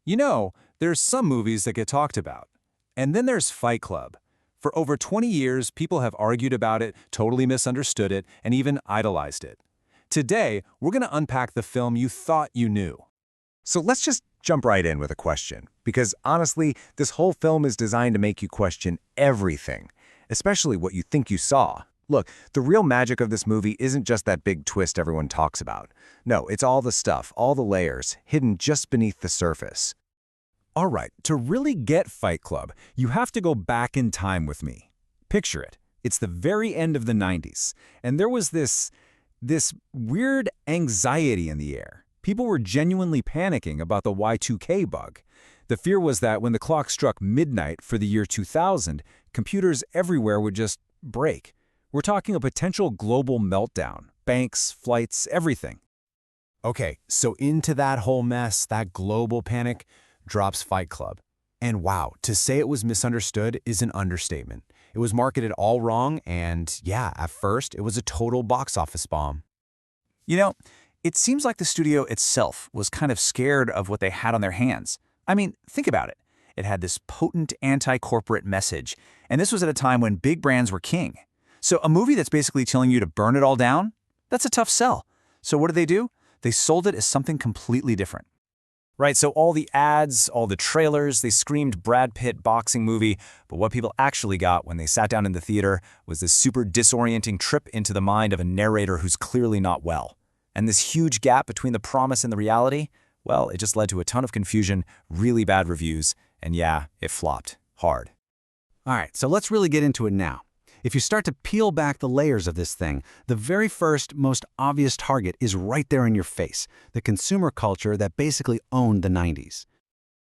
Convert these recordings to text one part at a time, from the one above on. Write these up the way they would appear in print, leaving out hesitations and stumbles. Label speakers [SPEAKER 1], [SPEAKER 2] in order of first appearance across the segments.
[SPEAKER 1] You know, there's some movies that get talked about. And then there's Fight Club. For over 20 years, people have argued about it, totally misunderstood it, and even idolized it. Today, we're going to unpack the film you thought you knew.
[SPEAKER 2] So let's just jump right in with a question, because honestly, this whole film is designed to make you question everything, especially what you think you saw. Look, the real magic of this movie isn't just that big twist everyone talks about. No, it's all the stuff, all the layers, hidden just beneath the surface.
[SPEAKER 3] All right, to really get Fight Club, you have to go back in time with me. Picture it. It's the very end of the 90s, and there was this weird anxiety in the air. People were genuinely panicking about the Y2K bug. The fear was that when the clock struck midnight for the year 2000, computers everywhere would just break. We're talking a potential global meltdown. Banks, flights, everything.
[SPEAKER 4] Okay, so into that whole mess, that global panic, drops Fight Club. And wow, to say it was misunderstood is an understatement. It was marketed all wrong, and yeah, at first, it was a total box office bomb.
[SPEAKER 5] You know, it seems like the studio itself was kind of scared of what they had on their hands. I mean, think about it. It had this potent anti-corporate message, and this was at a time when big brands were king. So a movie that's basically telling you to burn it all down, that's a tough sell. So what do? They sold it as something completely different. Right, so all the ads, all the trailers, they screamed Brad Pitt boxing movie, but what people actually got when they sat down in the theater was this super disorienting trip into the mind of a narrator who's clearly not well. And this huge gap between the promise and the reality, well, it just led to a ton of confusion, really bad reviews, and yeah, it flopped hard.
[SPEAKER 4] All right, so let's really get into it now. If you start to peel back the layers of this thing, the very first, most obvious target is right there in your face, the consumer culture that basically owned the 90s.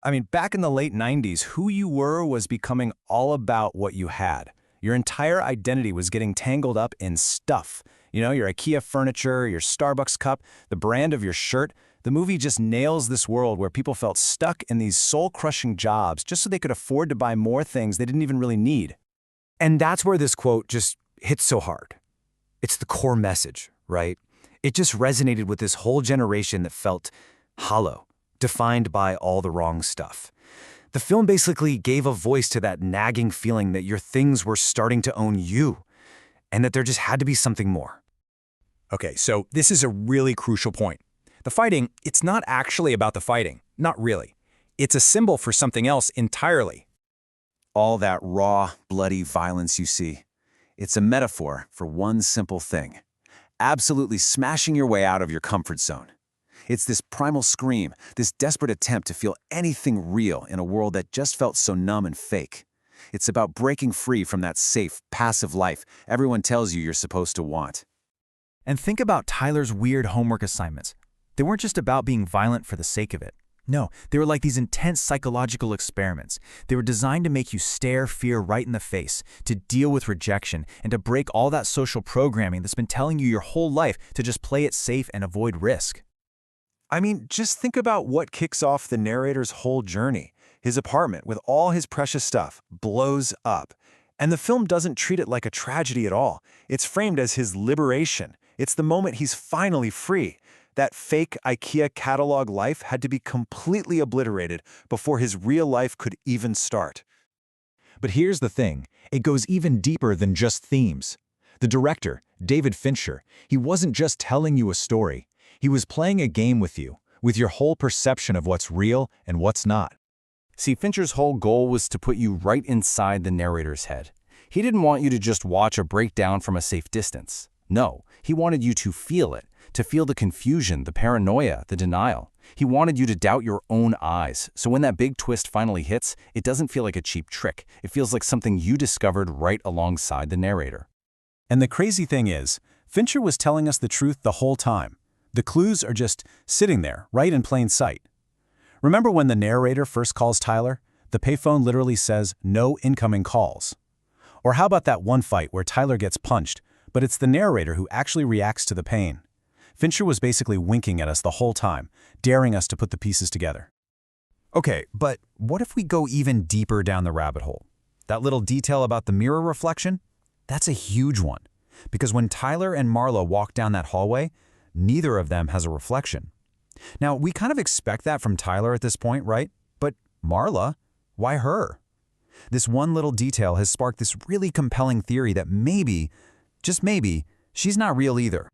[SPEAKER 1] I mean, back in the late 90s, who you were was becoming all about what you had. Your entire identity was getting tangled up in stuff. You know, your IKEA furniture, your Starbucks cup, the brand of your shirt. The movie just nails this world where people felt stuck in these soul-crushing jobs just so they could afford to buy more things they didn't even really need.
[SPEAKER 2] And that's where this quote just hits so hard. It's the core message, right? It just resonated with this whole generation that felt hollow, defined by all the wrong stuff. The film basically gave a voice to that nagging feeling that your things were starting to own you, and that there just had to be something more.
[SPEAKER 3] Okay, so this is a really crucial point. The fighting, it's not actually about the fighting. Not really. It's a symbol for something else entirely.
[SPEAKER 5] All that raw, bloody violence you see, it's a metaphor for one simple thing. Absolutely smashing your way out of your comfort zone. It's this primal scream, this desperate attempt to feel anything real in a world that just felt so numb and fake. It's about breaking free from that safe, passive life everyone tells you you're supposed to want.
[SPEAKER 6] And think about Tyler's weird homework assignments. They weren't just about being violent for the sake of it. No, they were like these intense psychological experiments. They were designed to make you stare fear right in the face, to deal with rejection, and to break all that social programming that's been telling you your whole life to just play it safe and avoid risk.
[SPEAKER 1] I mean, just think about what kicks off the narrator's whole journey. His apartment, with all his precious stuff, blows up. And the film doesn't treat it like a tragedy at all. It's framed as his liberation. It's the moment he's finally free. That fake IKEA catalog life had to be completely obliterated before his real life could even start.
[SPEAKER 3] But here's the thing, it goes even deeper than just themes. The director, David Fincher, he wasn't just telling you a story. He was playing a game with you, with your whole perception of what's real and what's not.
[SPEAKER 5] See, Fincher's whole goal was to put you right inside the narrator's head. He didn't want you to just watch a breakdown from a safe distance. No, he wanted you to feel it, to feel the confusion, the paranoia, the denial. He wanted you to doubt your own eyes, so when that big twist finally hits, it doesn't feel like a cheap trick. It feels like something you discovered right alongside the narrator.
[SPEAKER 1] And the crazy thing is, Fincher was telling us the truth the whole time. The clues are just sitting there, right in plain sight. Remember when the narrator first calls Tyler? The payphone literally says, "No incoming calls." Or how about that one fight where Tyler gets punched, but it's the narrator who actually reacts to the pain? Fincher was basically winking at us the whole time, daring us to put the pieces together.
[SPEAKER 3] Okay, but what if we go even deeper down the rabbit hole? That little detail about the mirror reflection? That's a huge one. Because when Tyler and Marla walk down that hallway, neither of them has a reflection. Now, we kind of expect that from Tyler at this point, right? Marla? Why her?
[SPEAKER 6] This one little detail has sparked this really compelling theory that maybe, just maybe, she's not real either.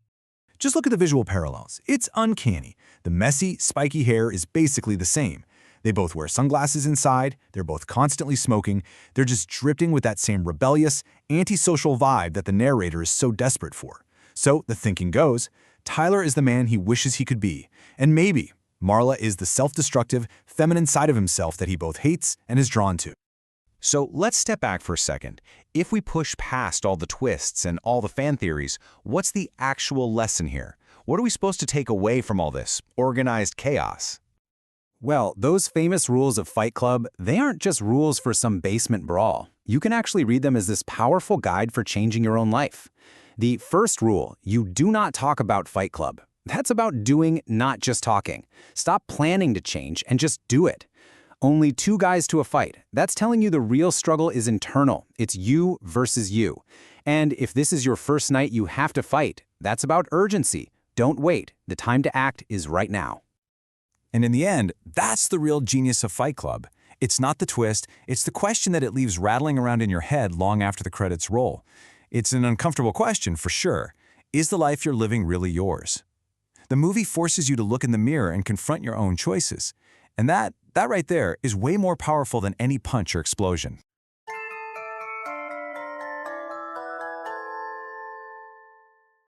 [SPEAKER 7] Just look at the visual parallels. It's uncanny. The messy, spiky hair is basically the same. They both wear sunglasses inside, they're both constantly smoking, they're just dripping with that same rebellious, antisocial vibe that the narrator is so desperate for. So, the thinking goes, Tyler is the man he wishes he could be, and maybe Marla is the self-destructive, feminine side of himself that he both hates and is drawn to.
[SPEAKER 3] So let's step back for a second. If we push past all the twists and all the fan theories, what's the actual lesson here? What are we supposed to take away from all this organized chaos?
[SPEAKER 1] Well, those famous rules of Fight Club, they aren't just rules for some basement brawl. You can actually read them as this powerful guide for changing your own life. The first rule, you do not talk about Fight Club. That's about doing, not just talking. Stop planning to change and just do it. Only 2 guys to a fight. That's telling you the real struggle is internal. It's you versus you. And if this is your first night you have to fight, that's about urgency. Don't wait. The time to act is right now.
[SPEAKER 3] And in the end, that's the real genius of Fight Club. It's not the twist, it's the question that it leaves rattling around in your head long after the credits roll. It's an uncomfortable question, for sure. Is the life you're living really yours? The movie forces you to look in the mirror and confront your own choices. And that right there is way more powerful than any punch or explosion.